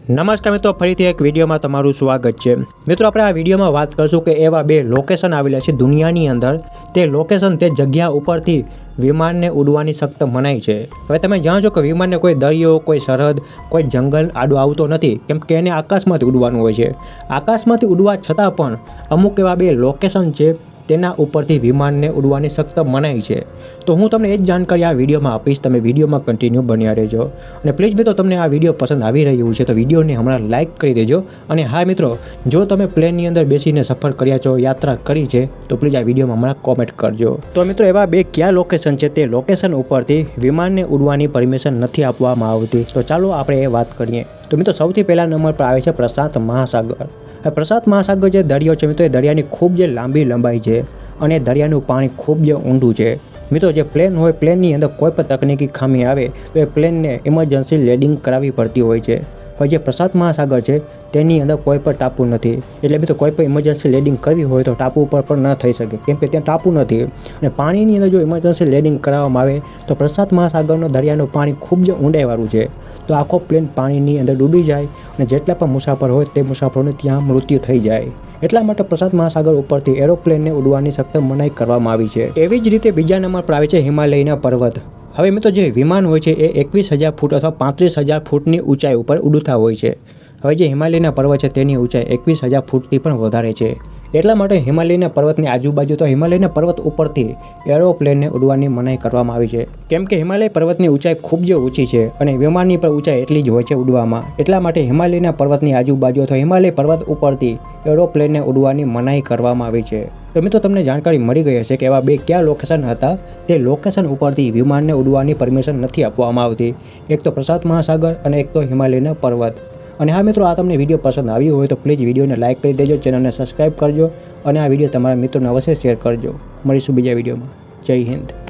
નમસ્કાર મિત્રો, ફરીથી એક વિડીયોમાં તમારું સ્વાગત છે। મિત્રો, આપણે આ વિડીયોમાં વાત કરશું કે એવા બે લોકેશન આવેલા છે દુનિયાની અંદર। તે લોકેશન, તે જગ્યા ઉપરથી વિમાનને ઉડવાની સખ્ત મનાઈ છે। હવે તમે જાણો છો કે વિમાનને કોઈ દરિયો, કોઈ સરહદ, કોઈ જંગલ આડો આવતો નથી, કેમ કે એને આકાશમાંથી ઉડવાનું હોય છે। આકાશમાંથી ઉડવા છતાં પણ અમુક એવા બે લોકેશન છે તેના ઉપરથી વિમાનને ઉડવાની સખ્ત મનાઈ છે। તો હું તમને એ જ જાણકારી આ વિડીયોમાં આપીશ, તમે વિડીયોમાં કન્ટિન્યુ બન્યા રહેજો। અને પ્લીઝ મિત્રો, તમને આ વિડીયો પસંદ આવી રહ્યું છે તો વિડીયોને હમણાં લાઇક કરી દેજો। અને હા મિત્રો, જો તમે પ્લેનની અંદર બેસીને સફર કર્યા છો, યાત્રા કરી છે, તો પ્લીઝ આ વિડીયોમાં હમણાં કોમેન્ટ કરજો। તો મિત્રો, એવા બે કયા લોકેશન છે તે લોકેશન ઉપરથી વિમાનને ઉડવાની પરમિશન નથી આપવામાં આવતી? તો ચાલો આપણે એ વાત કરીએ। તો મિત્રો, સૌથી પહેલા નંબર પર આવે છે પ્રશાંત મહાસાગર। પ્રશાંત મહાસાગર જે દરિયો છે મિત્રો, એ દરિયાની ખૂબ જે લાંબી લંબાઈ છે અને દરિયાનું પાણી ખૂબ જે ઊંડું છે। મિત્રો, જે પ્લેન હોય, પ્લેનની અંદર કોઈ પણ તકનીકી ખામી આવે તો એ પ્લેનને ઇમરજન્સી લેન્ડિંગ કરાવવી પડતી હોય છે। હવે જે પ્રશાંત મહાસાગર છે તેની અંદર કોઈ પણ ટાપુ નથી, એટલે મિત્રો કોઈ પણ ઇમરજન્સી લેન્ડિંગ કરવી હોય તો ટાપુ ઉપર પણ ન થઈ શકે, કેમ કે ત્યાં ટાપુ નથી। અને પાણીની અંદર જો ઇમરજન્સી લેન્ડિંગ કરાવવામાં આવે તો પ્રશાંત મહાસાગરનો દરિયાનું પાણી ખૂબ જ ઊંડાઈવાળું છે, તો આખો પ્લેન પાણીની અંદર ડૂબી જાય અને જેટલા પણ મુસાફર હોય તે મુસાફરોને ત્યાં મૃત્યુ થઈ જાય। એટલા માટે પ્રશાંત મહાસાગર ઉપરથી એરોપ્લેનને ઉડવાની સખ્ત મનાઈ કરવામાં આવી છે। એવી જ રીતે બીજા નંબર પર આવે છે હિમાલયના પર્વત। હવે મિત્રો, જે વિમાન હોય છે એ 21,000 ફૂટ અથવા 35,000 ફૂટની ઊંચાઈ ઉપર ઉડતા હોય છે। હવે જે હિમાલયના પર્વત છે તેની ઊંચાઈ 21,000 ફૂટથી પણ વધારે છે। એટલા માટે હિમાલયના પર્વતની આજુબાજુ તો હિમાલયના પર્વત ઉપરથી એરોપ્લેનને ઉડવાની મનાઈ કરવામાં આવી છે, કેમ કે હિમાલય પર્વતની ઊંચાઈ ખૂબ જ ઊંચી છે અને વિમાનની પણ ઊંચાઈ એટલી જ હોય છે ઉડવામાં। એટલા માટે હિમાલયના પર્વતની આજુબાજુ અથવા હિમાલય પર્વત ઉપરથી એરોપ્લેનને ઉડવાની મનાઈ કરવામાં આવી છે। તો મિત્રો, તમને જાણકારી મળી ગઈ હશે કે એવા બે કયા લોકેશન હતા, તે લોકેશન ઉપરથી વિમાનને ઉડવાની પરમિશન નથી આપવામાં આવતી। એક તો પ્રશાંત મહાસાગર અને એક તો હિમાલયના પર્વત। અને હા મિત્રો, આ તમને વિડીયો પસંદ આવ્યો હોય તો પ્લીઝ વિડીયોને લાઇક કરી દેજો, ચેનલને સબસ્ક્રાઈબ કરજો અને આ વિડીયો તમારા મિત્રોને અવશ્ય શેર કરજો। મળીશું બીજા વિડીયોમાં। જય હિન્દ।